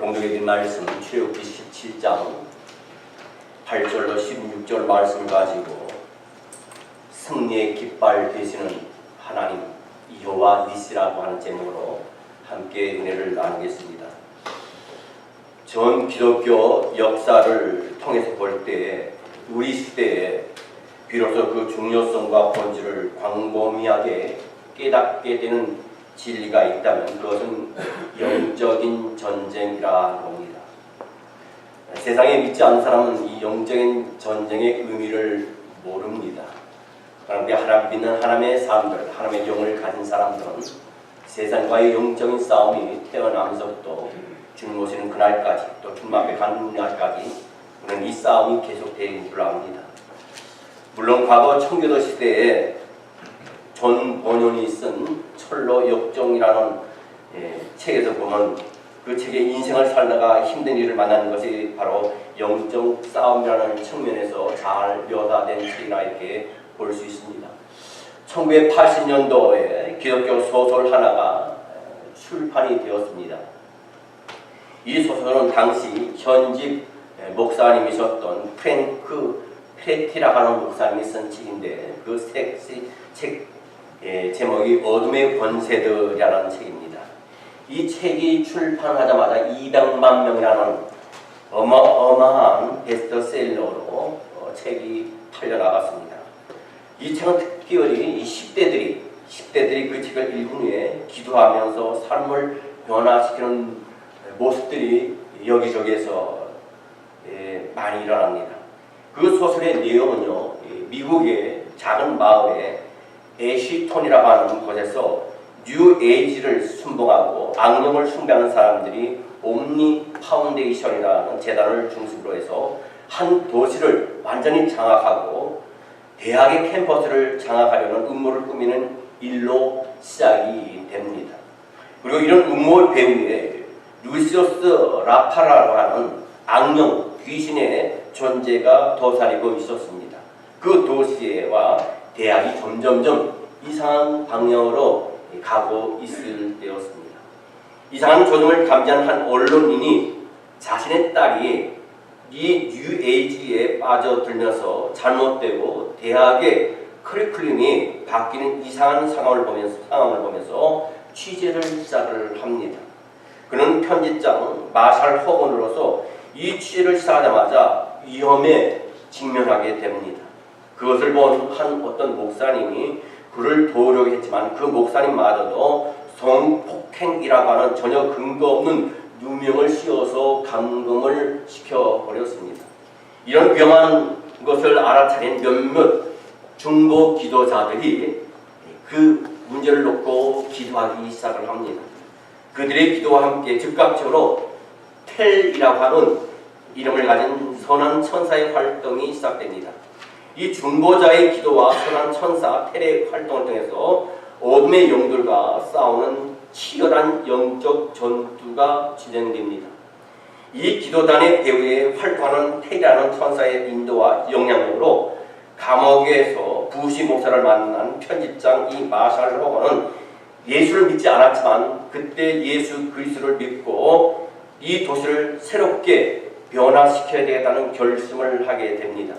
공독해드린 말씀 출애굽기 17장 8절로 16절 말씀을 가지고 승리의 깃발 되시는 하나님 여호와 니시라고 하는 제목으로 함께 은혜를 나누겠습니다. 전 기독교 역사를 통해서 볼 때 우리 시대에 비로소 그 중요성과 본질을 광범위하게 깨닫게 되는 진리가 있다면 그것은 영적인 전쟁이라 합니다. 세상에 믿지 않는 사람은 이 영적인 전쟁의 의미를 모릅니다. 그런데 하나님 믿는 하나님의 사람들, 하나님의 영을 가진 사람들은 세상과의 영적인 싸움이 태어나면서부터 주님 오시는 그날까지 또 주님 앞에 가는 날까지 우리는 이 싸움이 계속되는 줄 압니다. 물론 과거 청교도 시대에 존 번연이 쓴 철로 역정이라는 책에서 보면 그 책의 인생을 살다가 힘든 일을 만나는 것이 바로 영적 싸움이라는 측면에서 잘 묘사된 책이라 이렇게 볼 수 있습니다. 1980년도에 기독교 소설 하나가 출판이 되었습니다. 이 소설은 당시 현직 목사님이셨던 프랭크 페레티라고 하는 목사님이 쓴 책인데 그 책 제목이 어둠의 권세들이라는 책입니다. 이 책이 출판하자마자 200만 명이라는 어마어마한 베스트셀러로 책이 팔려나갔습니다. 이 책은 특별히 10대들이 그 책을 읽은 후에 기도하면서 삶을 변화시키는 모습들이 여기저기에서 많이 일어납니다. 그 소설의 내용은요, 미국의 작은 마을에 애쉬톤이라고 하는 곳에서 뉴 에이지를 순봉하고 악령을 숭배하는 사람들이 옴니 파운데이션이라는 재단을 중심으로 해서 한 도시를 완전히 장악하고 대학의 캠퍼스를 장악하려는 음모를 꾸미는 일로 시작이 됩니다. 그리고 이런 음모 배후에 루시우스 라파라고 하는 악령 귀신의 존재가 도사리고 있었습니다. 그 도시와 대학이 점점점 이상한 방향으로 가고 있을 때였습니다. 이상한 조짐을 감지한 한 언론인이 자신의 딸이 이 뉴에이지에 빠져들면서 잘못되고 대학의 커리큘럼이 바뀌는 이상한 상황을 보면서 취재를 시작을 합니다. 그는 편집장 마샬 허건으로서 이 취재를 시작하자마자 위험에 직면하게 됩니다. 그것을 본 한 어떤 목사님이 그를 도우려고 했지만 그 목사님마저도 성폭행이라고 하는 전혀 근거 없는 누명을 씌워서 감금을 시켜버렸습니다. 이런 위험한 것을 알아차린 몇몇 중보 기도자들이 그 문제를 놓고 기도하기 시작을 합니다. 그들의 기도와 함께 즉각적으로 텔이라고 하는 이름을 가진 선한 천사의 활동이 시작됩니다. 이 중보자의 기도와 선한 천사 텔의 활동을 통해서 어둠의 영들과 싸우는 치열한 영적 전투가 진행됩니다. 이 기도단의 배후에 활동하는 텔이라는 천사의 인도와 영향력으로 감옥에서 부시 목사를 만난 편집장 이 마샬 호건은 예수를 믿지 않았지만 그때 예수 그리스도를 믿고 이 도시를 새롭게 변화시켜야 되겠다는 결심을 하게 됩니다.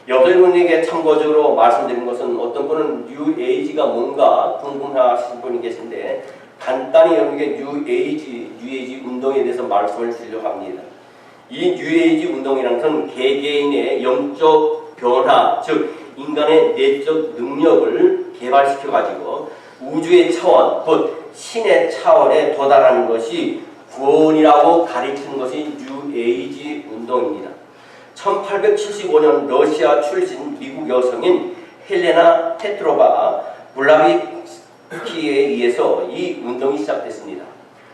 여러분에게 참고적으로 말씀드린 것은 어떤 분은 뉴에이지가 뭔가 궁금하신 분이 계신데 간단히 여러분에게 뉴에이지 운동에 대해서 말씀을 드리려고 합니다. 이 뉴에이지 운동이라는 것은 개개인의 영적 변화, 즉 인간의 내적 능력을 개발시켜가지고 우주의 차원, 곧 신의 차원에 도달하는 것이 구원이라고 가리키는 것이 뉴에이지 운동입니다. 1875년 러시아 출신 미국 여성인 헬레나 페트로바 블라비키에 의해서 이 운동이 시작됐습니다.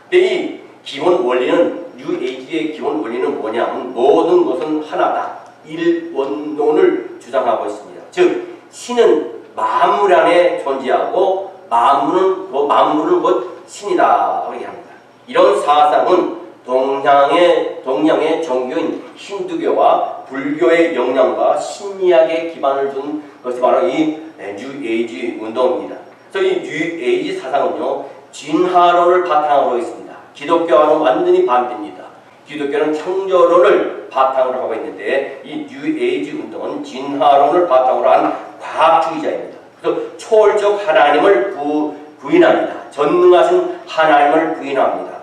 근데 이 기본 원리는 뉴에이지의 기본 원리는 뭐냐면 모든 것은 하나다. 일원론을 주장하고 있습니다. 즉 신은 만물 안에 존재하고 만물은 곧 신이다 얘기합니다. 이런 사상은 동양의 종교인 힌두교와 불교의 영향과 심리학에 기반을 둔 것이 바로 이 뉴에이지 운동입니다. 그래서 이 뉴에이지 사상은요 진화론을 바탕으로 있습니다. 기독교와는 완전히 반대입니다. 기독교는 창조론을 바탕으로 하고 있는데 이 뉴에이지 운동은 진화론을 바탕으로 한 과학주의자입니다. 그래서 초월적 하나님을 부인합니다. 전능하신 하나님을 부인합니다.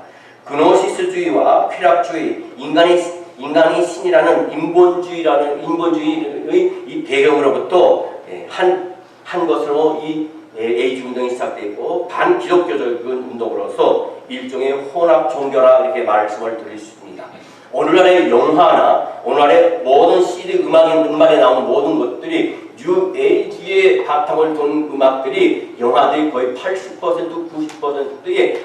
그노시스주의와 쾌락주의, 인간이 신이라는 인본주의의 이 배경으로부터 한 것으로 이 에이지 운동이 시작되고 반기독교적인 운동으로서 일종의 혼합 종교라 이렇게 말씀을 드릴 수 있습니다. 오늘날의 영화나 오늘날의 모든 CD 음악에 나오는 모든 것들이 뉴 에이지의 바탕을 둔 음악들이 영화들이 거의 80% 90%에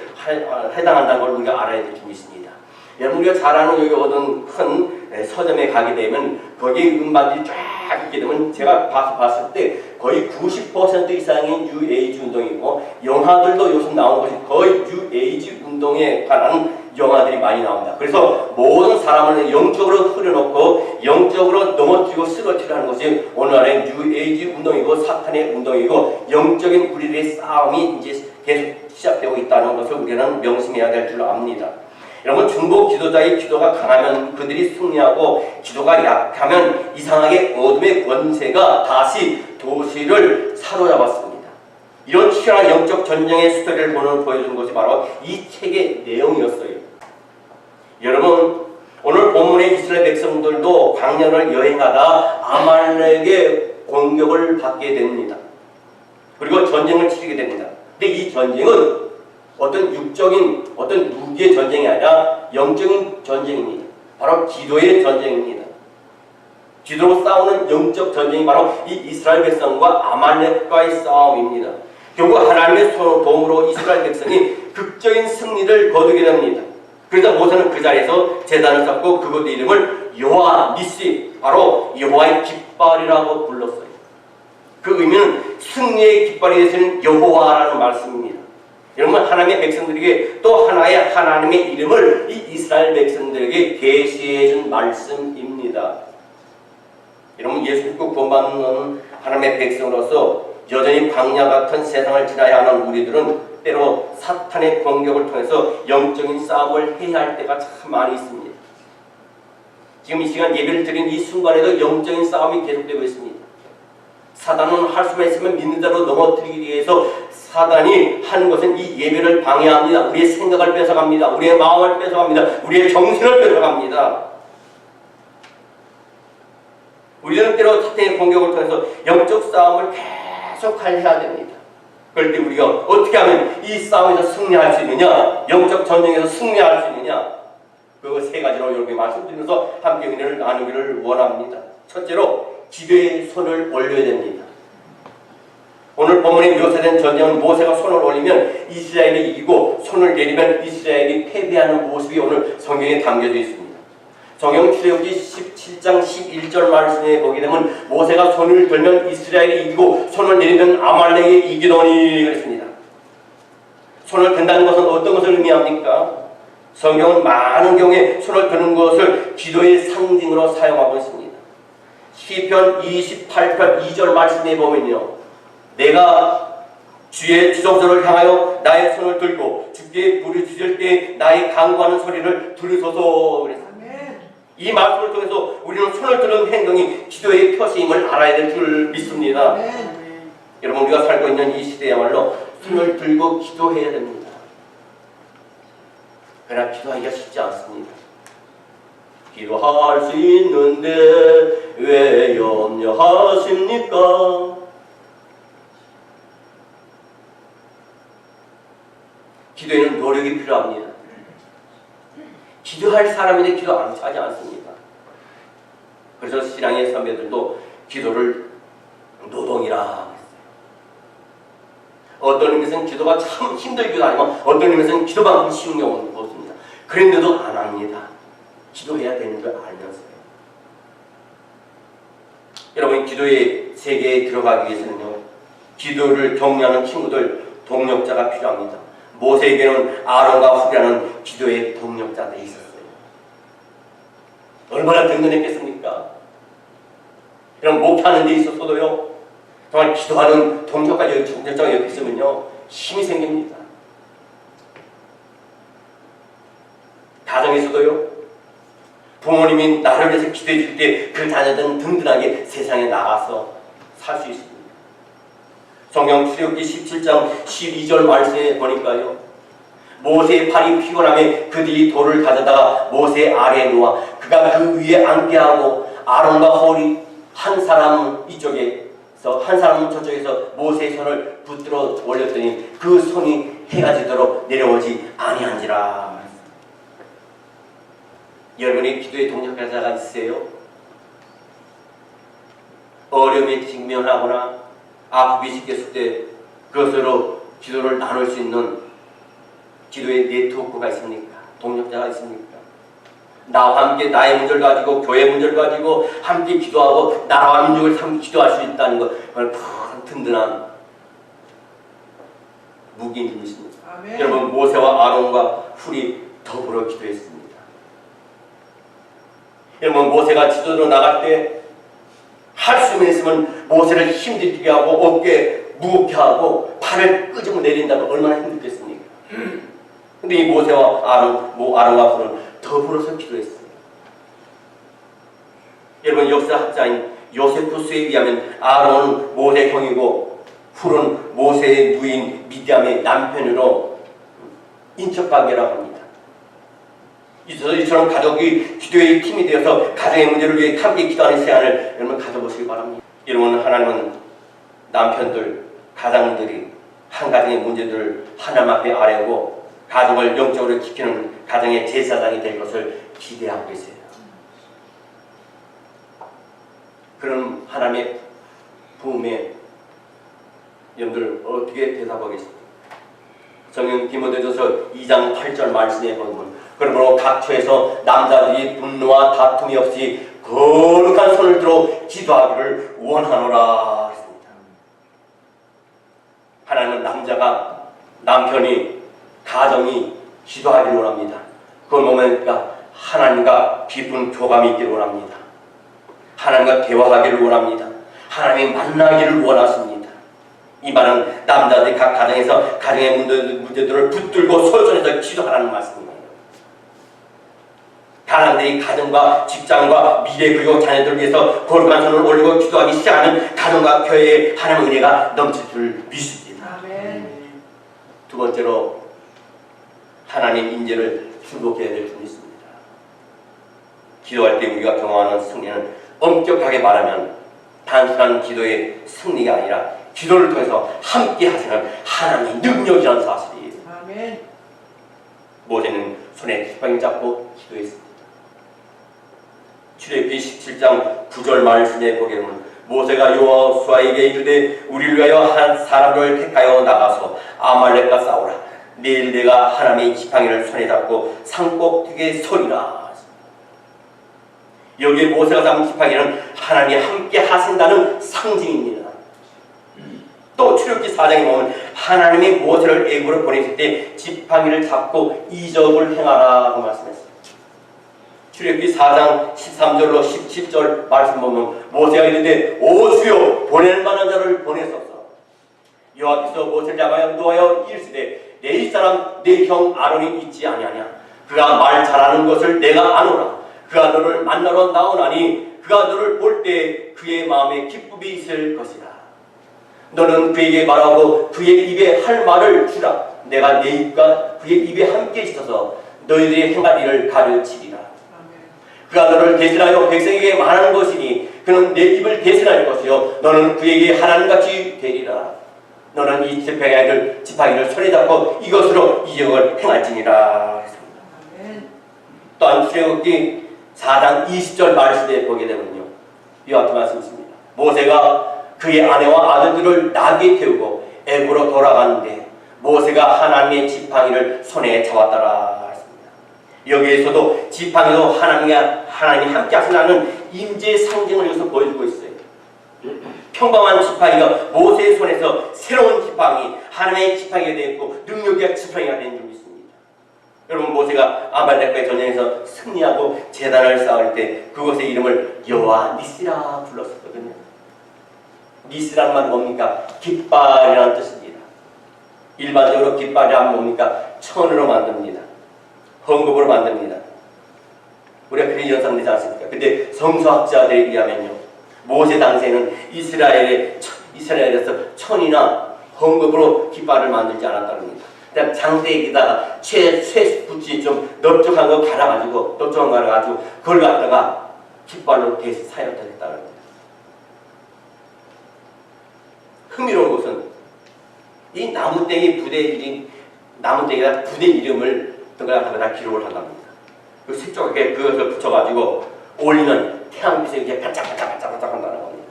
해당한다는 걸 우리가 알아야 될 점이 있습니다. 여러분 우리가 잘 아는 여기 어떤 큰 서점에 가게 되면 거기에 음반들이 쫙 있게 되면 제가 봤을 때 거의 90% 이상이 뉴 에이지 운동이고 영화들도 요즘 나온 것이 거의 뉴 에이지 운동에 관한 영화들이 많이 나옵니다. 그래서 모든 사람을 영적으로 흐려놓고 영적으로 넘어뜨리고 쓰러뜨리려 하는 것이 오늘날의 뉴 에이지 운동이고 사탄의 운동이고 영적인 우리들의 싸움이 이제 계속 시작되고 있다는 것을 우리는 명심해야 될 줄 압니다. 여러분 중보 기도자의 기도가 강하면 그들이 승리하고 기도가 약하면 이상하게 어둠의 권세가 다시 도시를 사로잡았습니다. 이런 치열한 영적 전쟁의 스토리를 보여주는 것이 바로 이 책의 내용이었어요. 여러분 오늘 본문의 이스라엘 백성들도 광야를 여행하다 아말렉의 공격을 받게 됩니다. 그리고 전쟁을 치르게 됩니다. 근데 이 전쟁은 어떤 육적인 어떤 무기의 전쟁이 아니라 영적인 전쟁입니다. 바로 기도의 전쟁입니다. 기도로 싸우는 영적 전쟁이 바로 이 이스라엘 백성과 아말렉과의 싸움입니다. 결국 하나님의 도움으로 이스라엘 백성이 극적인 승리를 거두게 됩니다. 그래서 모세는 그 자리에서 제단을 쌓고 그곳의 이름을 여호와 니시, 바로 여호와의 깃발이라고 불렀어요. 그 의미는 승리의 깃발이 되시는 여호와라는 말씀입니다. 여러분 하나님의 백성들에게 또 하나의 하나님의 이름을 이 이스라엘 백성들에게 계시해 준 말씀입니다. 여러분 예수 믿고 구원받는 하나님의 백성으로서 여전히 광야 같은 세상을 지나야 하는 우리들은 때로 사탄의 공격을 통해서 영적인 싸움을 해야 할 때가 참 많이 있습니다. 지금 이 시간 예배를 드린 이 순간에도 영적인 싸움이 계속되고 있습니다. 사단은 할 수만 있으면 믿는 대로 넘어뜨리기 위해서 사단이 하는 것은 이 예배를 방해합니다. 우리의 생각을 뺏어갑니다. 우리의 마음을 뺏어갑니다. 우리의 정신을 뺏어갑니다. 우리는 때로 사탄의 공격을 통해서 영적 싸움을 계속 해야 됩니다. 그럴 때 우리가 어떻게 하면 이 싸움에서 승리할 수 있느냐, 영적 전쟁에서 승리할 수 있느냐, 그 세 가지로 이렇게 말씀드리면서 함께 은혜를 나누기를 원합니다. 첫째로 기도의 손을 올려야 됩니다. 오늘 본문에 묘사된 전쟁은 모세가 손을 올리면 이스라엘이 이기고 손을 내리면 이스라엘이 패배하는 모습이 오늘 성경에 담겨져 있습니다. 성경 출애굽기 17장 11절 말씀에 보게 되면 모세가 손을 들면 이스라엘이 이기고 손을 내리면 아말렉이 이기더니 그랬습니다. 손을 든다는 것은 어떤 것을 의미합니까? 성경은 많은 경우에 손을 드는 것을 기도의 상징으로 사용하고 있습니다. 시편 28편 2절 말씀에 보면요, 내가 주의 지성소를 향하여 나의 손을 들고 주께 부르짖을 때 나의 간구하는 소리를 들으소서 그랬습니다. 이 말씀을 통해서 우리는 손을 드는 행동이 기도의 표시임을 알아야 될 줄 믿습니다. 여러분 우리가 살고 있는 이 시대야말로 손을 들고 기도해야 됩니다. 그러나 기도하기가 쉽지 않습니다. 기도할 수 있는데 왜 염려하십니까? 기도에는 노력이 필요합니다. 기도할 사람인데 기도 안 하지 않습니다. 그래서 신앙의 선배들도 기도를 노동이라 했어요. 어떤 의미에서는 기도가 참 힘들기도 하지만 어떤 의미에서는 기도만큼 쉬운 경우는 없습니다. 그런데도 안 합니다. 기도해야 되는 걸 알면서요. 여러분 기도의 세계에 들어가기 위해서는요, 기도를 격려하는 친구들, 동력자가 필요합니다. 모세에게는 아론과 훌이라는 기도의 동력자들이 있었어요. 얼마나 든든했겠습니까? 이런 목회하는 데 있어서도요, 정말 기도하는 동력자가 옆에 있으면요 힘이 생깁니다. 가정에서도요, 부모님이 나를 위해서 기도해 줄 때 그 자녀들은 든든하게 세상에 나가서 살 수 있습니다. 성경 출애굽기 17장 12절 말씀에 보니까요, 모세의 팔이 피곤함에 그들이 돌을 가져다가 모세 아래에 놓아 그가 그 위에 앉게 하고 아론과 홀이 한 사람은 이쪽에서 한 사람은 저쪽에서 모세의 손을 붙들어 올렸더니 그 손이 해가 지도록 내려오지 아니한지라. 여러분의 기도에 동력자가 있으세요? 어려움에 직면하거나 아프기 시켰을 때 그것으로 기도를 나눌 수 있는 기도의 네트워크가 있습니까? 동력자가 있습니까? 나와 함께 나의 문제를 가지고 교회 문제를 가지고 함께 기도하고 나라와 민족을 함께 기도할 수 있다는 것, 그걸 큰 든든한 무기인 줄 믿습니다. 여러분, 모세와 아론과 훌이 더불어 기도했습니다. 여러분, 모세가 지도로 나갈 때 할 수만 있으면 모세를 힘들게 하고 어깨 무겁게 하고 팔을 끄집어 내린다면 얼마나 힘들겠습니까? 근데 이 모세와 아론과 훌은 더불어서 기도했습니다. 여러분, 역사학자인 요세푸스에 의하면 아론은 모세의 형이고 훌은 모세의 누인 미디암의 남편으로 인척관계라고 합니다. 이처럼 가족이 기도의 팀이 되어서 가정의 문제를 위해 함께 기도하는 시간을 여러분 가져보시기 바랍니다. 여러분, 하나님은 남편들, 가장들이 한 가정의 문제들을 하나님 앞에 아뢰고 가정을 영적으로 지키는 가정의 제사장이 될 것을 기대하고 계세요. 그럼 하나님의 부음에 여러분들 어떻게 대답하겠습니까? 성경 디모데전서 2장 8절 말씀에 보면 그러므로 각처에서 남자들이 분노와 다툼이 없이 거룩한 손을 들어 기도하기를 원하노라 했습니다. 하나님은 남편이 가정이 기도하기를 원합니다. 그건 뭐냐니까 하나님과 깊은 교감이 있기를 원합니다. 하나님과 대화하기를 원합니다. 하나님이 만나기를 원하십니다. 이 말은 남자들이 각 가정에서 가정의 문제들을 붙들고 솔선해서 기도하라는 말씀입니다. 사람들이 가정과 직장과 미래 그리고 자녀들을 위해서 거룩한 손을 올리고 기도하기 시작하는 가정과 교회에 하나님의 은혜가 넘칠 줄 믿습니다. 아멘. 두 번째로 하나님의 인재를 축복해야 될 줄 믿습니다. 기도할 때 우리가 경험하는 승리는 엄격하게 말하면 단순한 기도의 승리가 아니라 기도를 통해서 함께 하시는 하나님의 능력이라는 사실이에요. 아멘. 모세는 손에 지팡이 잡고 기도했습니다. 출애굽기 17장 9절 말씀에 보게 되면 모세가 여호수아에게 이르되 우리를 위하여 한 사람을 택하여 나가서 아말렉과 싸우라. 내일 내가 하나님의 지팡이를 손에 잡고 산꼭대기에 서리라. 여기에 모세가 잡은 지팡이는 하나님이 함께 하신다는 상징입니다. 또 출애굽기 4장에 보면 하나님이 모세를 애굽으로 보내실 때 지팡이를 잡고 이적을 행하라고 말씀했습니다. 출애굽기 4장 13절로 17절 말씀 보면 모세가 이르되 오 주여 보낼 만한 자를 보내소서. 여호와께서 모세를 잡아 인도하여 이르시되 내 이사람 내 형 아론이 있지 아니하냐. 그가 말 잘하는 것을 내가 아노라. 그가 너를 만나러 나오나니 그가 너를 볼 때 그의 마음에 기쁨이 있을 것이라. 너는 그에게 말하고 그의 입에 할 말을 주라. 내가 내 입과 그의 입에 함께 있어서 너희들의 행할 일을 가르치리라. 그가 너를 대신하여 백성에게 말하는 것이니 그는 내 입을 대신할 것이요 너는 그에게 하나님같이 되리라. 너는 이 지팡이를 손에 잡고 이것으로 이적을 행할지니라 했습니다. 또한 출애굽기 4장 20절 말씀에 보게 되면요, 이와 같은 말씀이 있습니다. 모세가 그의 아내와 아들들을 나귀에 태우고 애굽으로 돌아가는데 모세가 하나님의 지팡이를 손에 잡았더라 했습니다. 여기에서도 지팡이도 하나님이 함께 하신다는 임재의 상징을 여기서 보여주고 있어요. 평범한 지팡이가 모세의 손에서 새로운 지팡이, 하나님의 지팡이가 되었고 능력의 지팡이가 된 줄 믿습니다. 여러분, 모세가 아말렉과의 전쟁에서 승리하고 제단을 쌓을 때 그곳의 이름을 여호와 니시라 불렀었거든요. 니시라는 말은 뭡니까? 깃발이라는 뜻입니다. 일반적으로 깃발이란 뭡니까? 천으로 만듭니다. 헝겊으로 만듭니다. 우리가 그게 일이 연상되지 않습니까? 근데 성서학자들에 의하면요, 모세 당시에는 이스라엘에서 천이나 헝겊으로 깃발을 만들지 않았다는 겁니다. 그냥 장대기에다가 쇠붙이 좀 넓적한 거 갈아가지고 그걸 갖다가 깃발로 대신 사용했다는 겁니다. 흥미로운 것은 이 나무떼기가 부대 이름을 다 기록을 한답니다. 그 색조하게 그것을 붙여가지고 올리면 태양빛에 이렇게 반짝반짝 한다는 겁니다.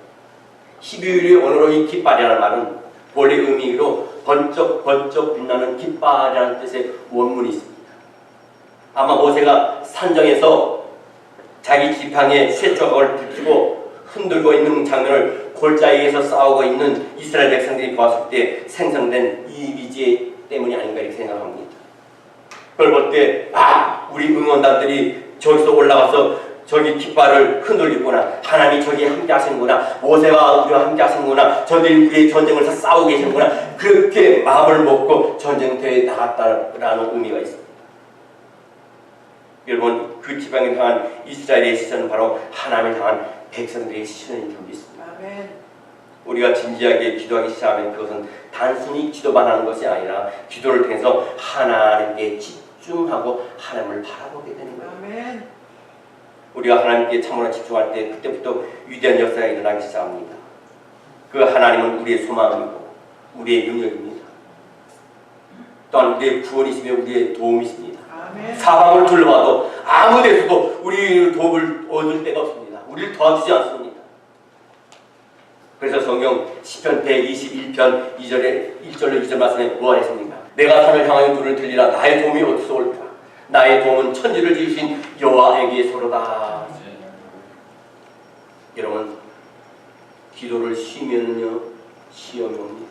히브리 언어로 이 깃발이라는 말은 원래 의미로 번쩍 빛나는 깃발이라는 뜻의 원문이 있습니다. 아마 모세가 산정에서 자기 지팡이에 쇠조각을 붙이고 흔들고 있는 장면을 골짜기에서 싸우고 있는 이스라엘 백성들이 보았을 때 생성된 이미지 때문이 아닌가 이렇게 생각합니다. 그걸 볼 때 우리 응원단들이 저기서 올라가서 저기 깃발을 흔들리구나, 하나님이 저기 함께 하시는구나, 모세와 우리와 함께 하시는구나, 저들이 우리의 전쟁을 싸우고 계시는구나, 그렇게 마음을 먹고 전쟁터에 나갔다라는 의미가 있습니다. 여러분, 그 지방을 향한 이스라엘의 시선은 바로 하나님을 향한 백성들의 시선인 줄 믿습니다. 아멘. 우리가 진지하게 기도하기 시작하면 그것은 단순히 기도만 하는 것이 아니라 기도를 통해서 하나님께 집중하고 하나님을 바라보게 되는 거예요. 아멘. 우리가 하나님께 참으로 집중할 때 그때부터 위대한 역사가 일어나기 시작합니다. 그 하나님은 우리의 소망이고 우리의 능력입니다. 또한 우리의 구원이시며 우리의 도움이십니다. 아멘. 사방을 둘러봐도 아무 데서도 우리의 도움을 얻을 데가 없습니다. 우리를 도와주지 않습니다. 그래서 성경 시편 121편 1절로 2절 말씀에 뭐가 있습니까? 내가 산을 향하여 눈을 들리라. 나의 도움이 어디서 올까? 나의 도움은 천지를 지으신 여호와에게서로다. 여러분, 기도를 쉬면요 시험이 옵니다.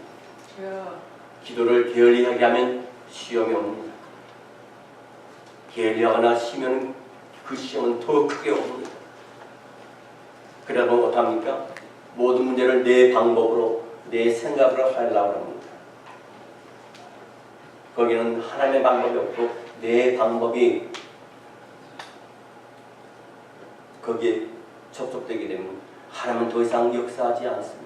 기도를 게을리하게 하면 시험이 옵니다. 게을리하거나 쉬면 그 시험은 더 크게 옵니다. 그러다 보면 어떡합니까? 모든 문제를 내 방법으로, 내 생각으로 하려고 합니다. 거기는 하나님의 방법이 없고 내 방법이 거기에 접촉되게 되면 하나님은 더 이상 역사하지 않습니다.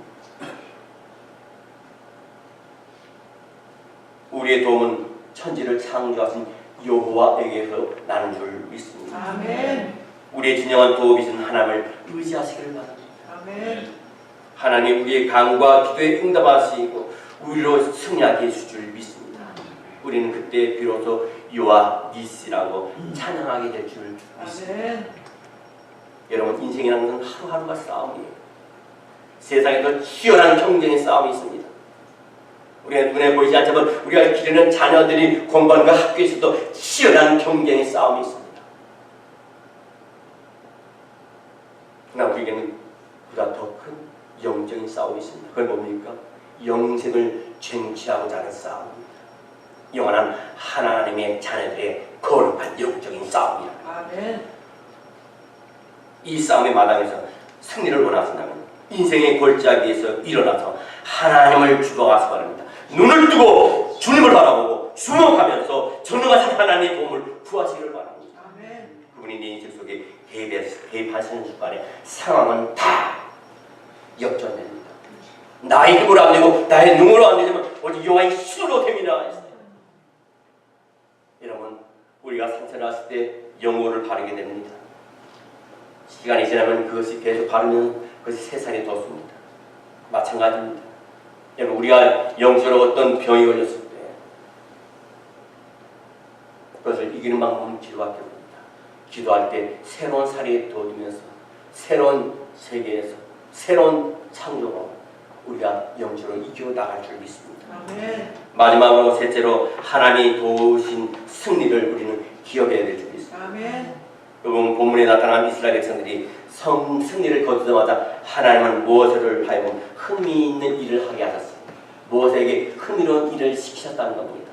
우리의 도움은 천지를 창조하신 여호와에게서 나는 줄 믿습니다. 아멘. 우리의 진정한 도움이신 하나님을 의지하시기를 바랍니다. 아멘. 하나님 우리의 간구와 기도에 응답하시고 우리로 승리하게 해주실 줄 믿습니다. 우리는 그때 비로소 여호와 니시라고 찬양하게 될 줄 믿습니다. 아멘. 여러분, 인생이라는 것은 하루하루가 싸움이에요. 세상에서 치열한 경쟁의 싸움이 있습니다. 우리가 눈에 보이지 않지만 우리가 기르는 자녀들이 공부하는 학교에서도 치열한 경쟁의 싸움이 있습니다. 그러나 우리에게는 보다 더 큰 영적인 싸움이 있습니다. 그건 뭡니까? 영생을 쟁취하고자 하는 싸움입니다. 영원한 하나님의 자녀들의 거룩한 영적인 싸움이다. 아멘. 이 싸움의 마당에서 승리를 원하신다면 인생의 골짜기에서 일어나서 하나님을 주목하시기 바랍니다. 눈을 뜨고 주님을 바라보고 주목하면서 전능하신 하나님의 도움을 구하시기를 바랍니다. 아멘. 그분이 내 인생 속에 개입하시는 순간에 상황은 다 역전됩니다. 나의 힘으로 안 되고 나의 능으로 안 되지만 오직 여호와의 힘으로 됩니다. 여러분, 우리가 상처를 했을 때 영혼을 바르게 됩니다. 시간이 지나면 그것이 계속 바르면 그것이 세상에 돋습니다. 마찬가지입니다. 여러분, 우리가 영적으로 어떤 병이 걸렸을 때 그것을 이기는 방법은 기도밖에 없습니다. 기도할 때 새로운 살이 돋으면서 새로운 세계에서 새로운 창조로 우리가 영적으로 이겨나갈 줄 믿습니다. 아멘. 마지막으로 셋째로 하나님이 도우신 승리를 우리는 기억해야 될 줄 믿습니다. 아멘. 여러분, 본문에 나타난 이스라엘 백성들이 승리를 거두자마자 하나님은 모세를 하여금 흥미있는 일을 하게 하셨습니다. 모세에게 흥미로운 일을 시키셨다는 겁니다.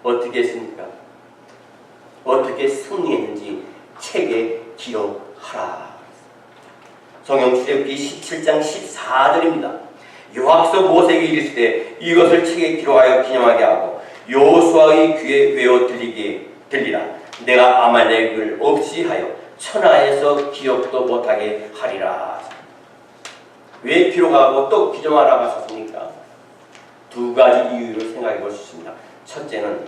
어떻게 했습니까? 어떻게 승리했는지 책에 기록하라. 성경 출애굽기 17장 14절입니다. 여호와께서 모세에게 이르실 때 이것을 책에 기록하여 기념하게 하고 여호수아의 귀에 외워 들리라. 내가 아말렉을 없이 하여 천하에서 기억도 못하게 하리라. 왜 기록하고 또 기정하라고 하셨습니까? 두 가지 이유로 생각해 볼 수 있습니다. 첫째는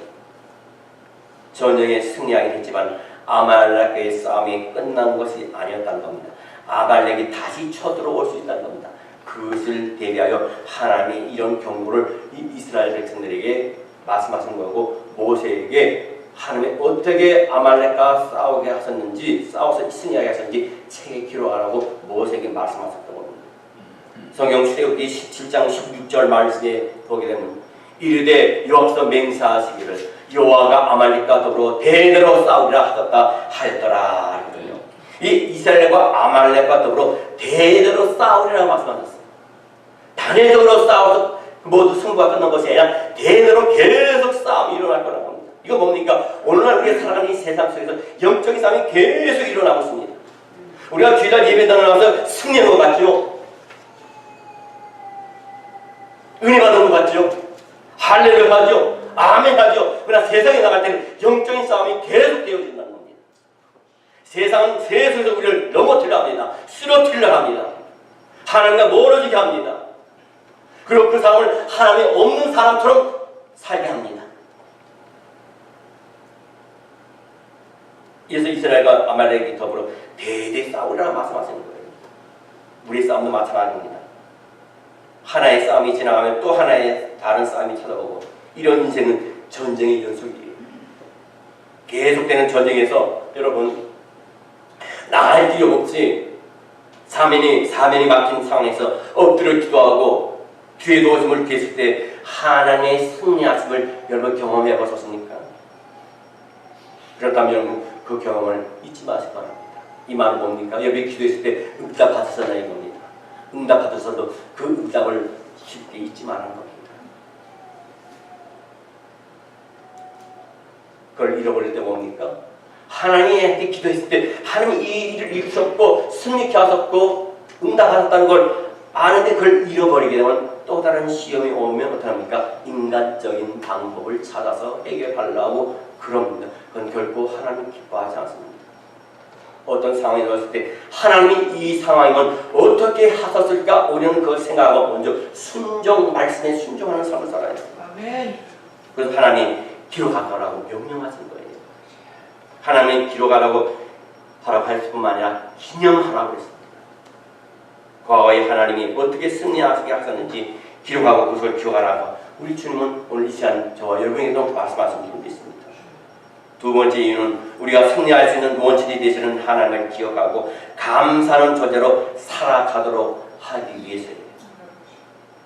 전쟁에 승리하긴 했지만 아말렉과의 싸움이 끝난 것이 아니었다는 겁니다. 아말렉이 다시 쳐들어올 수 있다는 겁니다. 그것을 대비하여 하나님이 이런 경고를 이스라엘 백성들에게 말씀하신 거고, 모세에게 하나님이 어떻게 아말렉과 싸우게 하셨는지, 싸워서 승리하게 하셨는지 책에 기록하라고 모세에게 말씀하셨던 겁니다. 성경 출애굽기 17장 16절 말씀에 보게 되면 이르되 여호와께서 맹세하시기를 여호와가 아말렉과 더불어 대대로 싸우리라 하였더라. 이 이스라엘과 아말렉과 더불어 대대로 싸우리라고 말씀하셨어요. 단회적으로 싸워서 모두 승부가 끝난 것이 아니라 대대로 계속 싸움이 일어날 거라고 합니다. 이거 뭡니까? 오늘날 우리가 살아가는 이 세상 속에서 영적인 싸움이 계속 일어나고 있습니다. 우리가 주일날 예배당에 나와서 승리하는 것 같죠? 은혜 받는 것 같죠? 할렐루야 하죠? 아멘 하죠? 그러나 세상에 나갈 때는 영적인 싸움이 계속 되어진다는 겁니다. 세상은 세상에서 우리를 넘어뜨려 합니다. 쓰러뜨리려 합니다. 하나님과 멀어지게 합니다. 그리고 그 사람을 하나님이 없는 사람처럼 살게 합니다. 그래서 이스라엘과 아말렉이 더불어 대대 싸우리라 말씀하시는 거예요. 우리의 싸움도 마찬가지입니다. 하나의 싸움이 지나가면 또 하나의 다른 싸움이 찾아오고, 이런 인생은 전쟁의 연속이에요. 계속되는 전쟁에서 여러분 나갈 길이 없지, 사면이 막힌 상황에서 엎드려 기도하고 주의 도우심을 계실 때 하나님의 승리하심을 여러분 경험해 보셨습니까? 그렇다면 여러분 그 경험을 잊지 마시기 바랍니다. 이 말은 뭡니까? 여러분이 기도했을 때 응답 받으셨나요? 이겁니다. 응답 받으셔도 그 응답을 쉽게 잊지 말라는 겁니다. 그걸 잃어버릴 때 뭡니까? 하나님한테 기도했을 때 하나님이 이 일을 이루셨고 승리케 하셨고 응답하셨다는 걸 아는데 그걸 잃어버리게 되면 또 다른 시험이 오면 어떡합니까? 인간적인 방법을 찾아서 해결하려고 그럽니다. 그건 결코 하나님 기뻐하지 않습니다. 어떤 상황이 왔을 때 하나님이 이 상황이면 어떻게 하셨을까? 우리는 그걸 생각하고 먼저 말씀에 순종하는 삶을 살아야 합니다. 아멘. 그래서 하나님이 기록하라고 명령하신 거예요. 하나님이 기록하라고 할 뿐만 아니라 기념하라고 했습니다. 과거에 하나님이 어떻게 승리하게 하셨는지 기록하고 그것을 기억하라고 우리 주님은 오늘 이 시간 저와 여러분에게도 말씀하신 줄로 믿습니다. 두 번째 이유는 우리가 승리할 수 있는 원천이 되시는 하나님을 기억하고 감사하는 존재로 살아가도록 하기 위해서예요.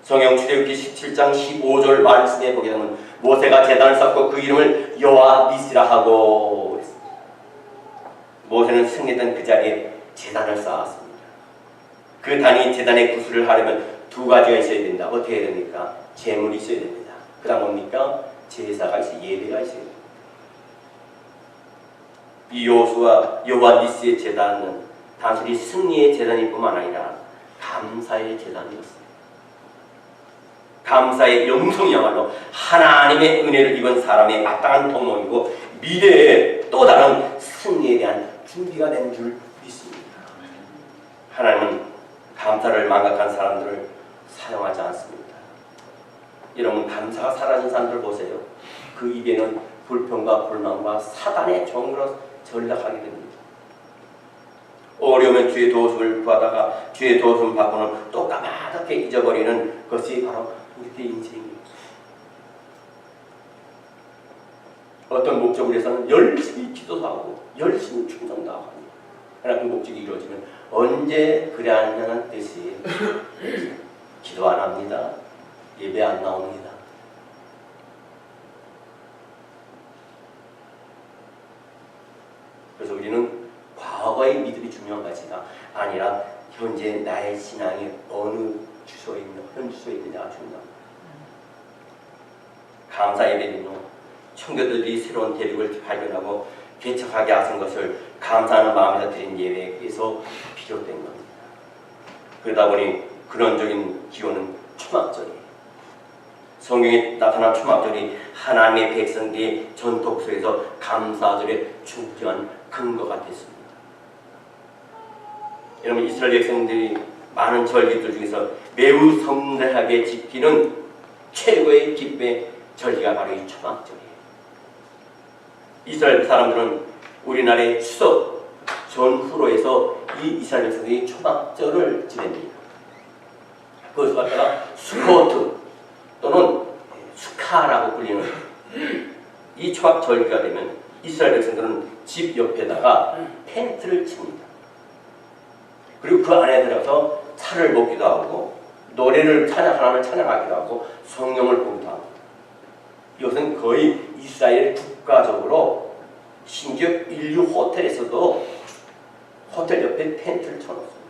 성경 출애굽기 17장 15절 말씀에 보게 되면 모세가 제단을 쌓고 그 이름을 여호와 니시라 하고 그랬습니다. 모세는 승리했던 그 자리에 제단을 쌓았습니다. 그 단위 제단의 구슬을 하려면 두 가지가 있어야 된다. 어떻게 해야 됩니까? 제물이 있어야 됩니다. 그 다음 뭡니까? 제사가 있어야 예배가 있어야 됩니다. 이 여호와 니시의 제단은 단순히 승리의 제단일 뿐만 아니라 감사의 제단이었습니다. 감사의 영성이야말로 하나님의 은혜를 입은 사람의 마땅한 덕목이고 미래의 또 다른 승리에 대한 준비가 된 줄 믿습니다. 하나님은 감사를 망각한 사람들을 사용하지 않습니다. 여러분 감사가 사라진 사람들 보세요. 그 입에는 불평과 불만과 사단의 종으로 전락하게 됩니다. 어려우면 주의 도우심을 구하다가 주의 도우심을 받고는 또 까맣게 잊어버리는 것이 바로 우리의 인생입니다. 어떤 목적을 위해서는 열심히 기도도 하고 열심히 충성도 하고 합니다. 그러나 그 목적이 이루어지면 언제 그래 하냐는 뜻이 기도 안 합니다. 예배 안 나옵니다. 그래서 우리는 과거의 믿음이 중요한 것이가 아니라 현재 나의 신앙이 어느 주소에 있는 현 주소에 있느냐가 중요합니다. 감사 예배는요, 청교도들이 새로운 대륙을 발견하고 개척하게 하신 것을 감사하는 마음에서 드린 예배에서 비롯된 겁니다. 그러다 보니 근원적인 기원은 초막절이에요. 성경에 나타난 초막절이 하나님의 백성들의 전통 속에서 감사절의 중요한 근거가 됐습니다. 여러분, 이스라엘 백성들이 많은 절기들 중에서 매우 성대하게 지키는 최고의 기쁨의 절기가 바로 이 초막절이에요. 이스라엘 사람들은 우리나라의 추석 전후로 해서 이 이스라엘 백성들이 초막절을 지냅니다. 그것을 갖다가 수코트 또는 수카라고 불리는 이 초막절기가 되면 이스라엘 백성들은 집 옆에다가 텐트를 칩니다. 그리고 그 안에 들어가서 차를 먹기도 하고 노래를 하나님을 찬양하기도 하고 성경을 보기도 하고, 이것은 거의 이스라엘 국가적으로 심지어 인류 호텔에서도 호텔 옆에 텐트를 쳐놓습니다.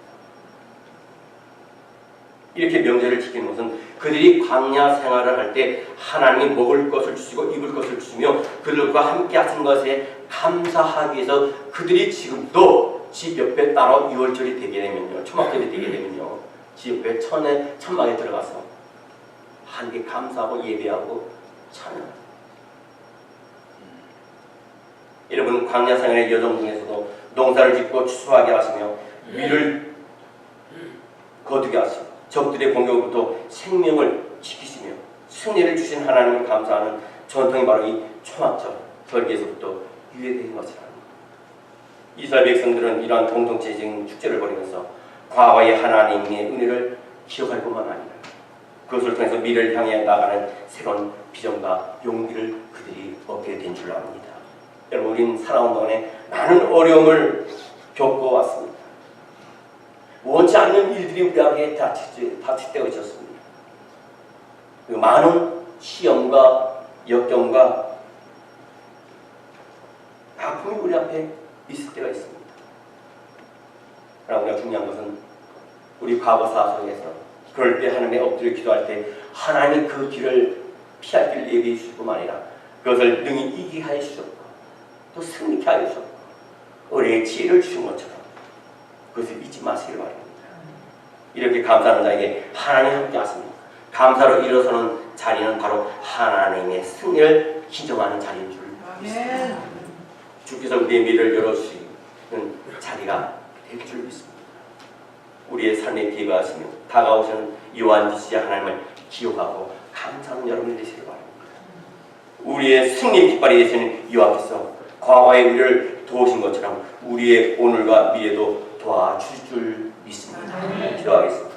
이렇게 명절을 지키는 것은 그들이 광야 생활을 할 때 하나님이 먹을 것을 주시고 입을 것을 주시며 그들과 함께 하신 것에 감사하기 위해서 그들이 지금도 집 옆에 따로 6월절이 되게 되면요, 초막절이 되게 되면요, 집 옆에 천막에 들어가서 하나님께 감사하고 예배하고 찬양합니다. 여러분, 광야 생활의 여정 중에서도 농사를 짓고 추수하게 하시며 위를 거두게 하시고 적들의 공격으로부터 생명을 지키시며 승리를 주신 하나님을 감사하는 전통이 바로 이 초막절 절기에서부터 유래된 것이랍니다. 이스라엘 백성들은 이러한 공동체적인 축제를 벌이면서 과거의 하나님의 은혜를 기억할 뿐만 아니라 그것을 통해서 미래를 향해 나가는 새로운 비전과 용기를 그들이 얻게 된 줄 압니다. 여러분, 우리는 살아온 동안에 많은 어려움을 겪어왔습니다. 원치 않는 일들이 우리에게 닥칠 때가 있었습니다. 그리고 많은 시험과 역경과 아픔이 우리 앞에 있을 때가 있습니다. 그러나 우리가 중요한 것은 우리 과거사 속에서 그럴 때 하나님의 엎드려 기도할 때 하나님이 그 길을 피할 길을 예비해 주실 뿐만 아니라 그것을 능히 이기게 하여 주셨고 또 승리케 하여 주셨고 우리에게 지혜를 주신 것처럼 그것을 잊지 마시길 바랍니다. 이렇게 감사하는 자에게 하나님이 함께 하십니다. 감사로 일어서는 자리는 바로 하나님의 승리를 기정하는 자리인 줄 믿습니다. 주께서 우리의 미래를 열어주시는 자리가 될 줄 믿습니다. 우리의 삶에 기여하시며 다가오시는 요한지시의 하나님을 기억하고 감사하는 여러분이 되시길 바랍니다. 우리의 승리 깃발이 되시는 여호와께서 과거의 우리를 도우신 것처럼 우리의 오늘과 미래도 도와줄 줄 믿습니다. 기도하겠습니다.